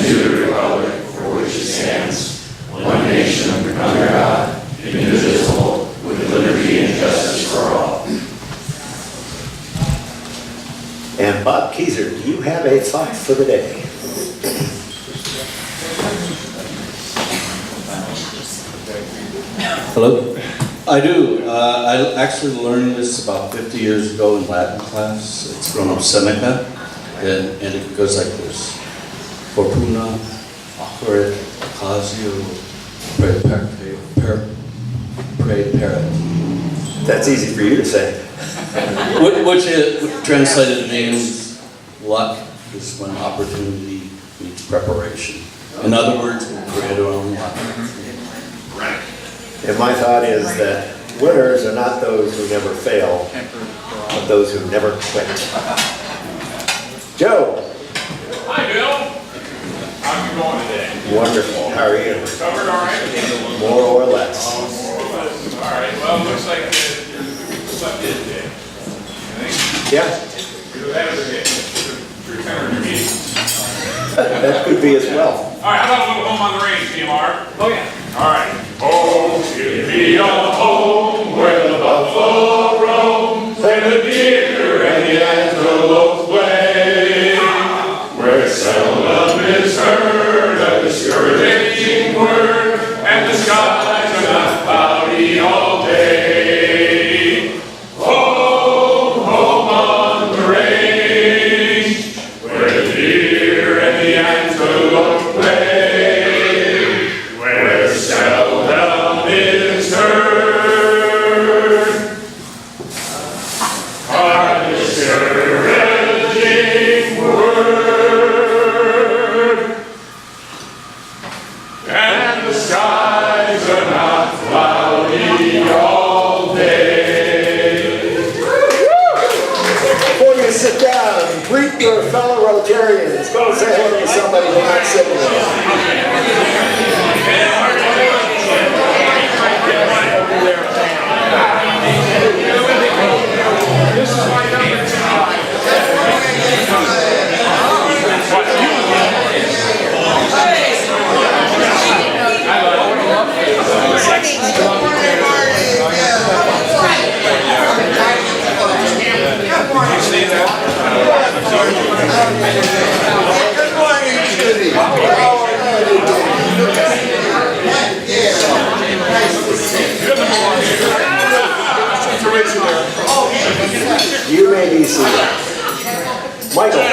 to the republic for which it stands, one nation under God, indivisible, with liberty and justice for all. And Bob Keyser, do you have a thought for the day? Hello? I do. I actually learned this about 50 years ago in Latin class. It's from Seneca, and it goes like this. Fortuna, occurret, occasio, praeperet. That's easy for you to say. Which translated means luck is when opportunity meets preparation. In other words, we create our own luck. And my thought is that winners are not those who never fail, but those who never quit. Joe. Hi, Bill. How's it going today? Wonderful. How are you? Covered all right? More or less. More or less. All right. Well, it looks like you slept in today. Yeah. That was a hit. Through 10 or meetings. That could be as well. All right. How about a little home on the range, TMR? Oh, yeah. All right. Oh, give me a home where the buffalo roams and the deer and the antelope play, where seldom is heard a discouraging word and the skies are not cloudy all day. Home, home on the range, where the deer and the antelope play, where seldom is heard a discouraging word, and the skies are not cloudy all day. Before you sit down, greet your fellow Rotarians. Go say hello to somebody who's not sitting there. This is my number Good morning, Judy. You may be seated. Michael,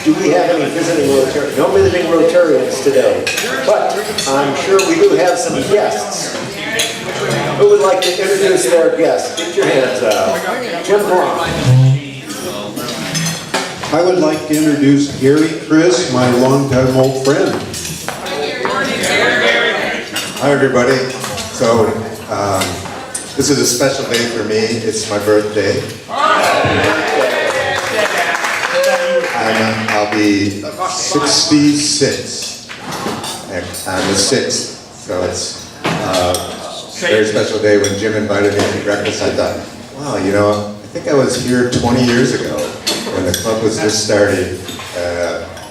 do we have any visiting Rotarians? No visiting Rotarians today, but I'm sure we do have some guests. Who would like to introduce their guests? Get your hands up. Jim Brown. I would like to introduce Gary Chris, my longtime old friend. Hi, everybody. So, this is a special day for me. It's my birthday. I'll be 66 on the 6th. So it's a very special day. When Jim invited me to breakfast, I thought, wow, you know, I think I was here 20 years ago when the club was just started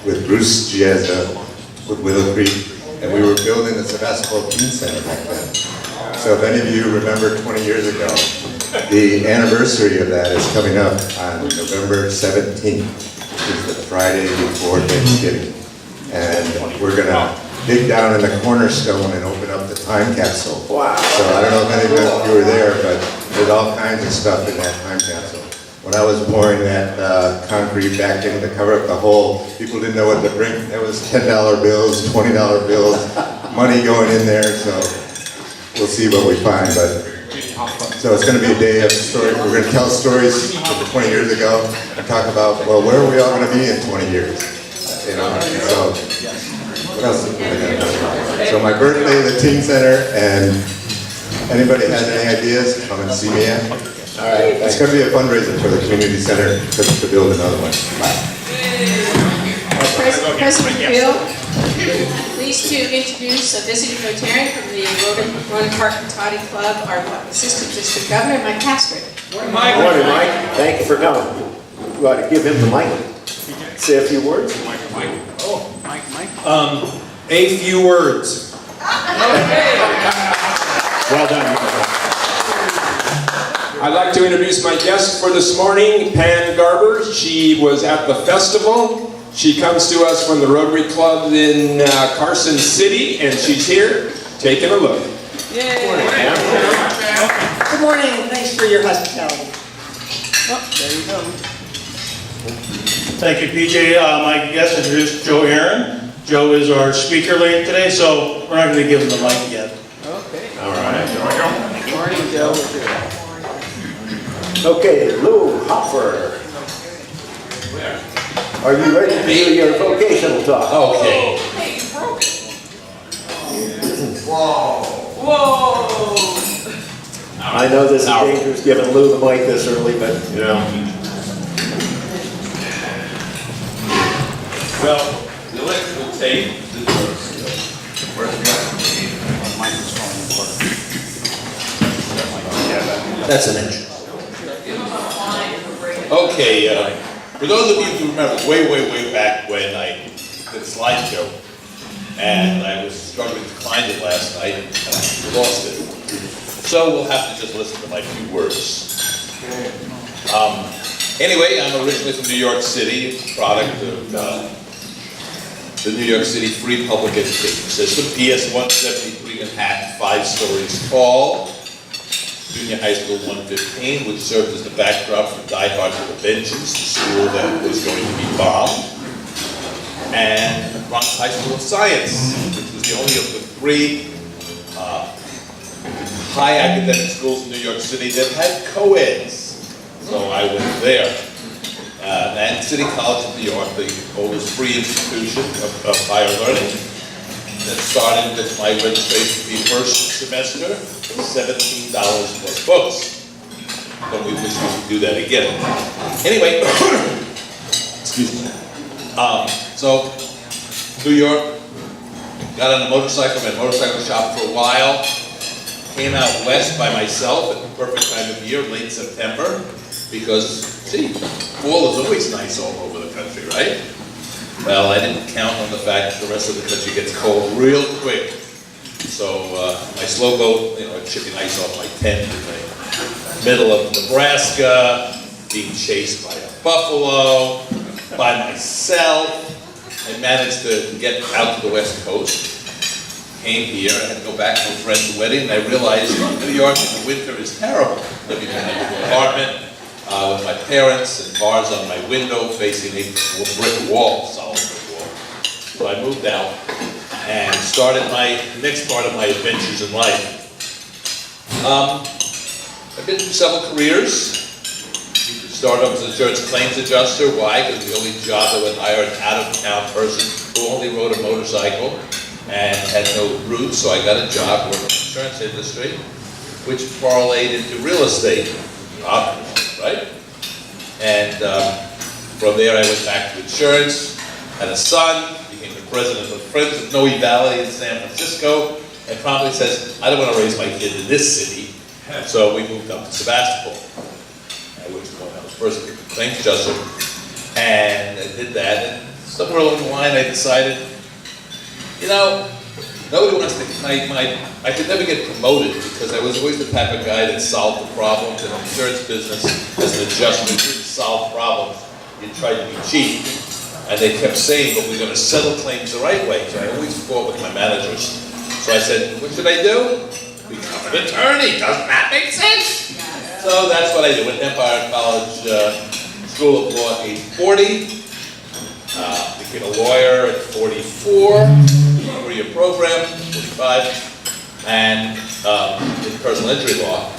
with Bruce Giezza with Willow Creek, and we were building the Sebastopol Teen Center back then. So if any of you remember 20 years ago, the anniversary of that is coming up on November 17th, which is the Friday before Thanksgiving. And we're going to dig down in the cornerstone and open up the time capsule. Wow. So I don't know if any of you were there, but there's all kinds of stuff in that time capsule. When I was pouring that concrete back in to cover up the hole, people didn't know what to bring. There was $10 bills, $20 bills, money going in there, so we'll see what we find. But so it's going to be a day of stories. We're going to tell stories from 20 years ago and talk about, well, where are we all going to be in 20 years? You know, so what else is going to do? So my birthday, the Teen Center, and anybody has any ideas, come and see me at. All right. It's going to be a fundraiser for the community center to build another one. President Bill, pleased to introduce a visiting Rotarian from the Ronan Park and Toddy Club, our Assistant District Governor, Mike Castro. Good morning, Mike. Thank you for coming. You ought to give him the mic. Say a few words. Mike. A few words. Well done. I'd like to introduce my guest for this morning, Pan Garber. She was at the festival. She comes to us from the Rotary Club in Carson City, and she's here taking a look. Good morning, and thanks for your hospitality. Oh, there you go. Thank you, PJ. My guest introduced Joe Aaron. Joe is our speaker late today, so we're not going to give him the mic yet. Okay. All right. Good morning, Joe. Okay, Lou Hopper. Are you ready to do your vocational talk? Okay. I know this is dangerous giving Lou the mic this early, but you know. Well, the electrical tape is That's an inch. Okay, for those of you who remember, way back when I did a slideshow, and I was struggling to find it last night, and I lost it. So we'll have to just listen to my few words. Anyway, I'm originally from New York City, product of the New York City Free Public Education System, PS 173 Manhattan, 5 stories tall. Junior High School 115, which served as the backdrop for Die Hard with a Vengeance, the school that was going to be bombed. And the Bronx High School of Science, which was the only of the 3 high academic schools in New York City that had co-eds. So I went there. And City College of New York, the oldest free institution of higher learning, that started with my registration fee first semester, $17 plus books. But we wish we could do that again. Anyway, excuse me. So, New York, got on a motorcycle, my motorcycle shop for a while, came out west by myself at the perfect time of year, late September, because, see, fall is always nice all over the country, right? Well, I didn't count on the fact that the rest of the country gets cold real quick. So my slow boat, chipping ice off my tent in the middle of Nebraska, being chased by a buffalo, by myself. I managed to get out to the West Coast. Came here, I had to go back to a friend's wedding, and I realized New York in the winter is terrible. Living in an apartment with my parents and bars on my window facing a brick wall, solid brick wall. So I moved out and started my next part of my adventures in life. I've been through several careers. Started off as an insurance claims adjuster. Why? Because the only job that would hire an out-of-town person who only rode a motorcycle and had no roots, so I got a job working in the insurance industry, which parlayed into real estate, right? And from there I went back to insurance, had a son, became the president of Friends of Noe Valley in San Francisco, and promptly says, I don't want to raise my kid in this city, so we moved up to Sebastopol, at which point I was first a claims adjuster, and I did that, and somewhere along the line I decided, nobody wants to, I could never get promoted because I was always the type of guy that solved the problems in the insurance business as an adjuster. You didn't solve problems, you tried to be cheap. And they kept saying, but we're going to settle claims the right way. So I always fought with my managers. So I said, what should I do? Become an attorney. Doesn't that make sense? So that's what I did. Went to Empire College School of Law at age 40. Became a lawyer at 44. 4-year program, 45, and in personal injury law.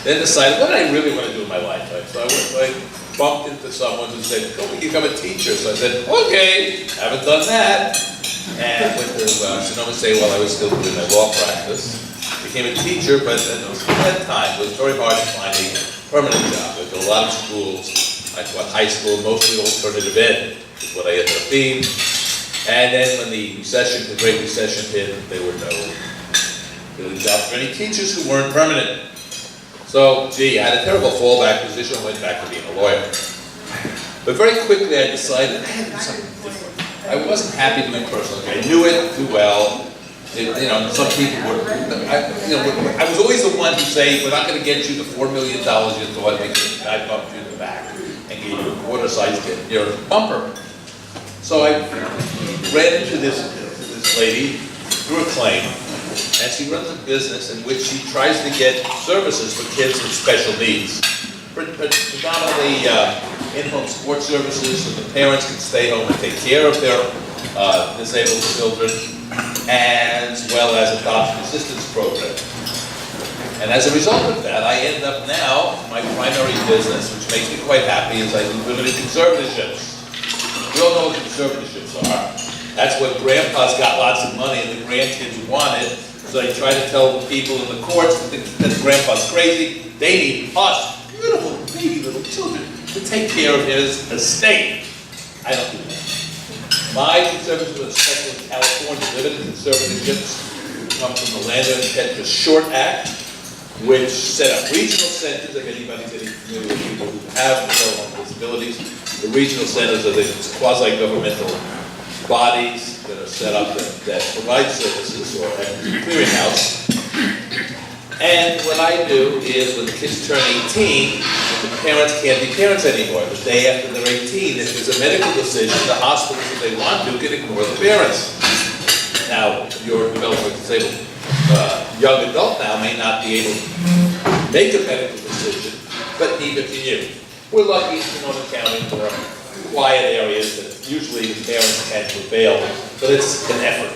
Then decided, what did I really want to do in my life? So I bumped into someone who said, go become a teacher. So I said, okay, haven't done that. And went to Sonoma State while I was still doing my law practice. Became a teacher, but at that time, it was very hard to find a permanent job. There were a lot of schools. I taught high school, mostly alternative ed, is what I ended up being. And then when the Great Recession hit, there were no really jobs for any teachers who weren't permanent. So, I had a terrible fallback position, went back to being a lawyer. But very quickly I decided I had to do something different. I wasn't happy doing personal care. I knew it too well. Some people were, I was always the one to say, we're not going to get you the $4 million you thought, because I bumped you in the back and gave you a quarter-size bumper. So I ran into this lady through a claim, and she runs a business in which she tries to get services for kids with special needs. Predominantly in-home sports services, so the parents can stay home and take care of their disabled children, as well as adoption assistance program. And as a result of that, I end up now, my primary business, which makes me quite happy, is I do limited conservatorships. We all know what conservatorships are. That's when grandpa's got lots of money and the grandkids want it, so they try to tell the people in the courts that grandpa's crazy. They need us, beautiful baby little children, to take care of his estate. I don't do that. My conservatorship is special in California. Limited conservatorships come from the Land and Petra Short Act, which set up regional centers. If anybody's getting familiar with people who have developmental disabilities, the regional centers are the quasi-governmental bodies that are set up that provide services, or a clearinghouse. And what I do is, when the kids turn 18, the parents can't be parents anymore. The day after they're 18, if there's a medical decision, the hospitals, if they want to, can ignore the parents. Now, your developmentally disabled young adult now may not be able to make a medical decision, but neither can you. We're lucky in Sonoma County for quiet areas that usually the parents can prevail, but it's an effort.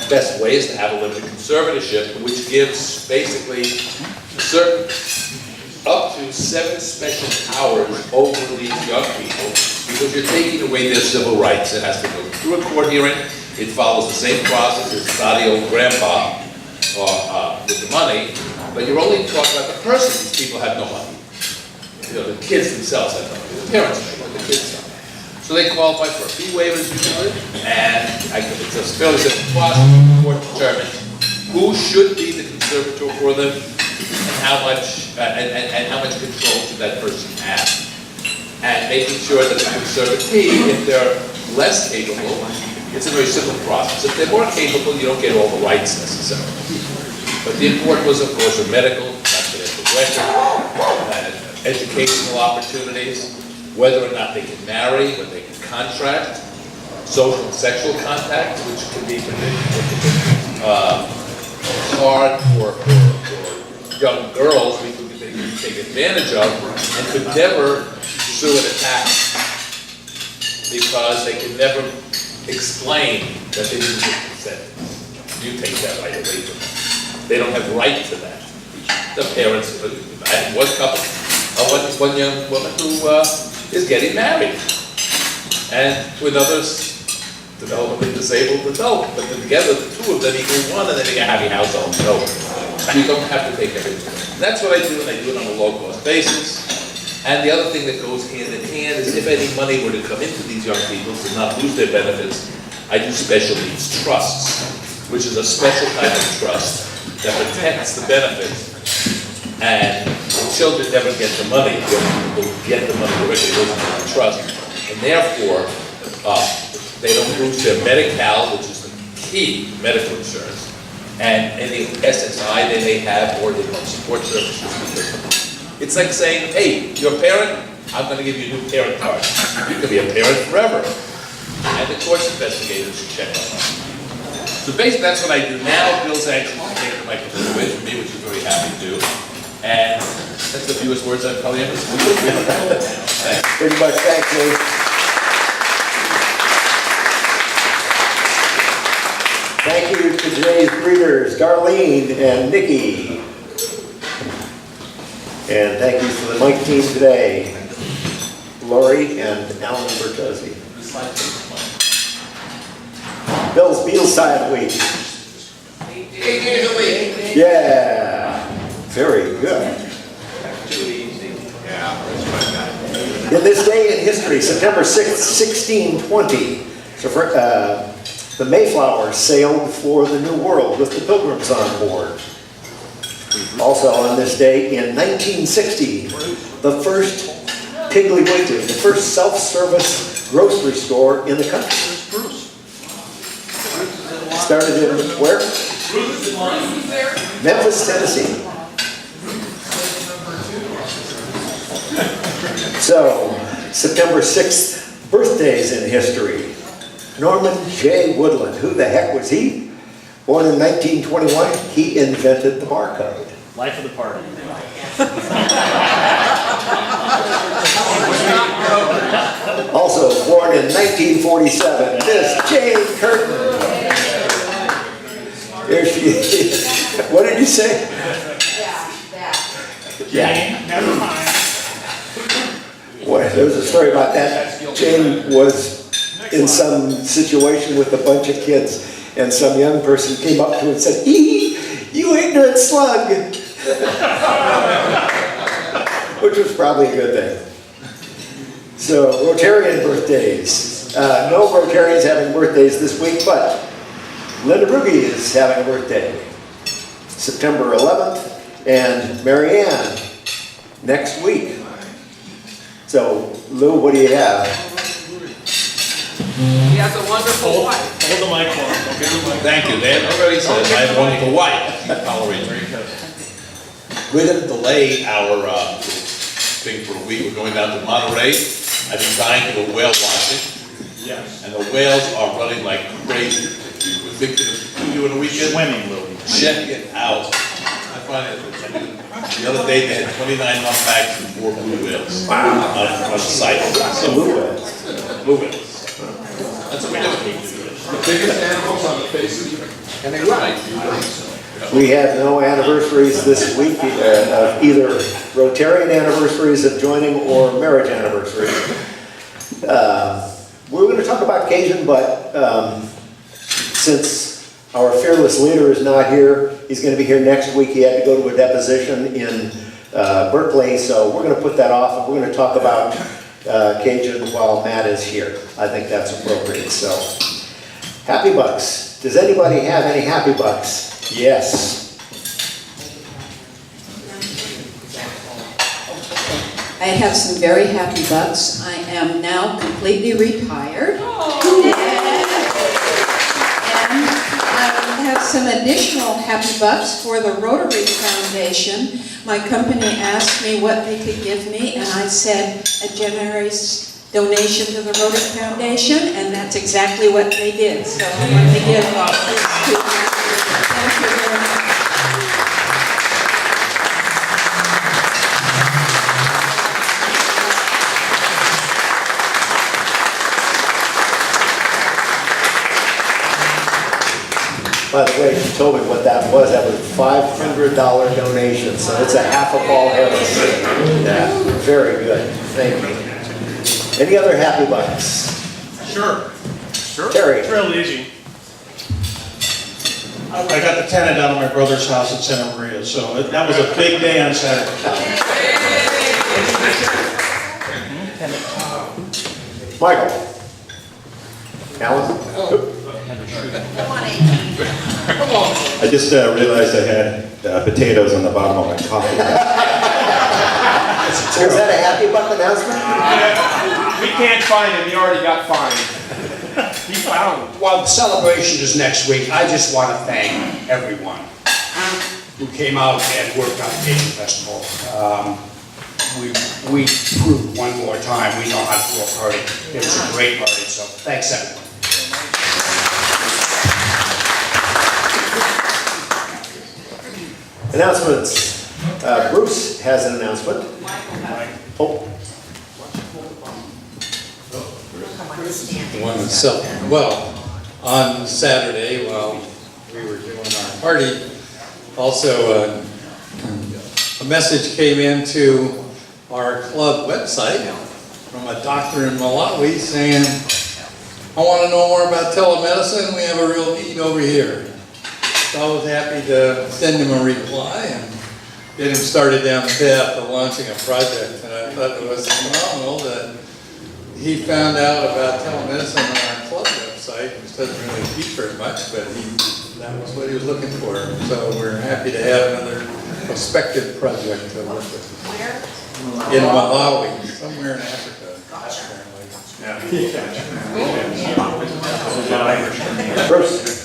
The best way is to have a limited conservatorship, which gives basically up to 7 special powers over these young people, because you're taking away their civil rights. It has to go through a court hearing. It follows the same process as Saudi old grandpa with the money, but you're only talking about the person. These people have no money. The kids themselves have no money. The parents have no money, the kids don't. So they qualify for a fee waiver usually, and it's a fairly simple process. The court determines who should be the conservator for them, and how much control should that person have. And making sure that the conservatee, if they're less capable, it's a very simple process. If they're more capable, you don't get all the rights necessarily. But the important was, of course, a medical, confidential record, educational opportunities, whether or not they can marry, whether they can contract, social and sexual contact, which can be hard for young girls, we could take advantage of, and could never sue an attack, because they could never explain that they didn't give consent. You take that right away from them. They don't have right to that. The parents, I had one couple, one young woman who is getting married, and to another developmentally disabled adult, but together the two of them equal one, and then they get a happy household. So you don't have to take everything. And that's what I do, and I do it on a low-cost basis. And the other thing that goes hand in hand is, if any money were to come into these young people to not lose their benefits, I do special needs trusts, which is a special type of trust that protects the benefits, and the children never get the money. The people get the money directly into the trust, and therefore they don't lose their Medi-Cal, which is the key medical insurance, and any SSI they may have, or the support services. It's like saying, hey, you're a parent, I'm going to give you a new parent card. You can be a parent forever. And the course investigators should check on that. So basically that's what I do now. Bill's actually taking my computer away from me, which I'm very happy to do. And that's the fewest words I've probably ever spoken. Thanks. Pretty much, thank you. Thank you to today's greeters, Darlene and Nikki. And thank you to the Mike team today, Lori and Alan Bertozzi. Bill's Beelside Week. Yeah, very good. In this day in history, September 6th, 1620, the Mayflower sailed for the New World with the Pilgrims on board. Also on this day, in 1960, the first Piggly Wiggly, the first self-service grocery store in the country. Started in where? Memphis, Tennessee. So, September 6th, birthdays in history. Norman J. Woodland, who the heck was he? Born in 1921, he invented the barcode. Life of the party. Also born in 1947, Miss Jane Curtin. Here she is. What did you say? Yeah. Never mind. Boy, there was a story about that. Jane was in some situation with a bunch of kids, and some young person came up to her and said, "Ee, you ignorant slug," which was probably a good thing. So, Rotarian birthdays. No Rotarians having birthdays this week, but Linda Brugge is having a birthday. September 11th, and Mary Ann next week. So, Lou, what do you have? He has a wonderful wife. Hold the mic for him. Okay, the mic. Thank you, Dan already said I have a wonderful wife. We're going to delay our thing for a week. We're going down to Monterey. I've been trying to go whale watching. Yes. And the whales are running like crazy. If you were thinking of doing a weekend, Swimming, Louie. check it out. I find it, the other day they had 29 humpbacks and 4 blue whales. Wow. On the site. Blue whales. Blue whales. That's what we do. The biggest animals on the face of the earth. And they run. We have no anniversaries this week, of either Rotarian anniversaries of joining or marriage anniversaries. We're going to talk about Cajun, but since our fearless leader is not here, he's going to be here next week. He had to go to a deposition in Berkeley, so we're going to put that off, and we're going to talk about Cajun while Matt is here. I think that's appropriate. So, Happy Bucks. Does anybody have any Happy Bucks? Yes. I have some very happy bucks. I am now completely retired. And I have some additional happy bucks for the Rotary Foundation. My company asked me what they could give me, and I said a generous donation to the Rotary Foundation, and that's exactly what they did. So I want to give this to them. Thank you very much. By the way, she told me what that was. That was a $500 donation, so it's a half a ball heavy. Yeah, very good. Thank you. Any other Happy Bucks? Sure. Terry. It's real easy. I got the tenant out of my brother's house in Santa Maria, so that was a big day on Saturday. Michael. Alan? I just realized I had potatoes on the bottom of my coffee. Was that a Happy Buck announcement? We can't find him, he already got fined. He found him. Well, the celebration is next week. I just want to thank everyone who came out and worked on the Cajun Festival. We proved one more time we know how to throw a party. It was a great party, so thanks everyone. Announcements. Bruce has an announcement. Oh. Well, on Saturday, while we were doing our party, also a message came into our club website from a doctor in Malawi saying, I want to know more about telemedicine. We have a real need over here. So I was happy to send him a reply and get him started down the path of launching a project. And I thought it was phenomenal that he found out about telemedicine on our club website, which doesn't really feature it much, but that was what he was looking for. So we're happy to have another prospective project to work with. Where? In Malawi, somewhere in Africa, apparently. Bruce?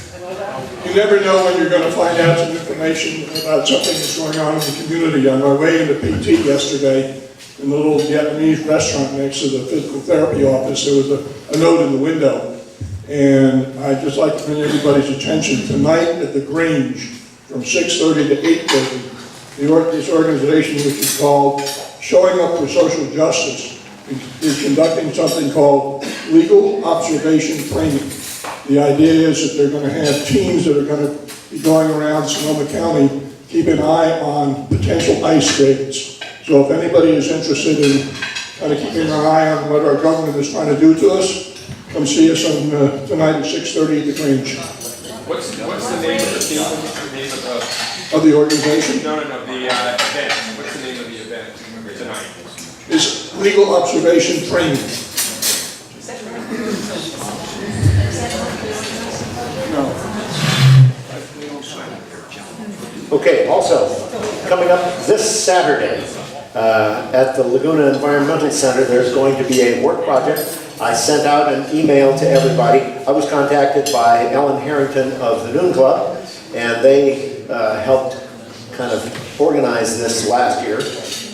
You never know when you're going to find out some information about something that's going on in the community. On my way into PT yesterday, in the little Vietnamese restaurant next to the physical therapy office, there was a note in the window. And I'd just like to bring everybody's attention tonight at the Grange from 6:30 to 8:30. This organization, which is called Showing Up for Social Justice, is conducting something called Legal Observation Training. The idea is that they're going to have teams that are going to be going around Sonoma County, keep an eye on potential ICE raids. So if anybody is interested in kind of keeping an eye on what our government is trying to do to us, come see us on tonight at 6:30 at the Grange. What's the name of the team? Of the organization? No, the event. What's the name of the event tonight? Is Legal Observation Training. Okay, also, coming up this Saturday at the Laguna Environmental Center, there's going to be a work project. I sent out an email to everybody. I was contacted by Ellen Harrington of the Noon Club, and they helped kind of organize this last year.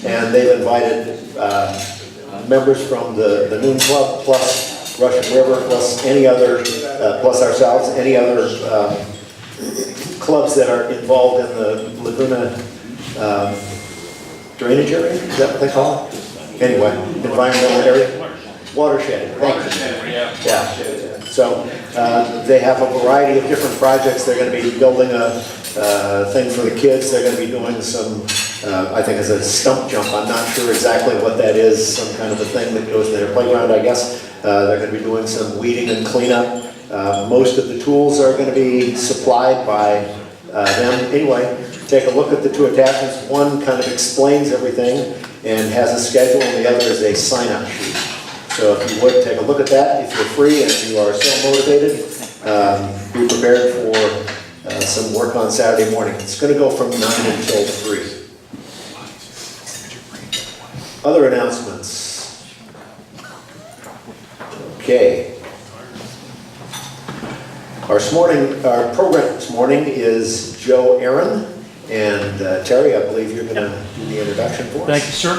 And they've invited members from the Noon Club, plus Russian River, plus any other, plus ourselves, any other clubs that are involved in the Laguna drainage area, is that what they call it? Anyway, environmental area, watershed, thank you. Yeah. So they have a variety of different projects. They're going to be building a thing for the kids. They're going to be doing some, I think it's a stump jump. I'm not sure exactly what that is, some kind of a thing that goes to their playground, I guess. They're going to be doing some weeding and cleanup. Most of the tools are going to be supplied by them. Anyway, take a look at the two attachments. One kind of explains everything and has a schedule, and the other is a sign-up sheet. So if you would, take a look at that. If you're free and you are so motivated, be prepared for some work on Saturday morning. It's going to go from 9 until 3. Other announcements. Okay. Our program this morning is Joe Aaron, and Terry, I believe you're going to do the introduction for us. Thank you, sir.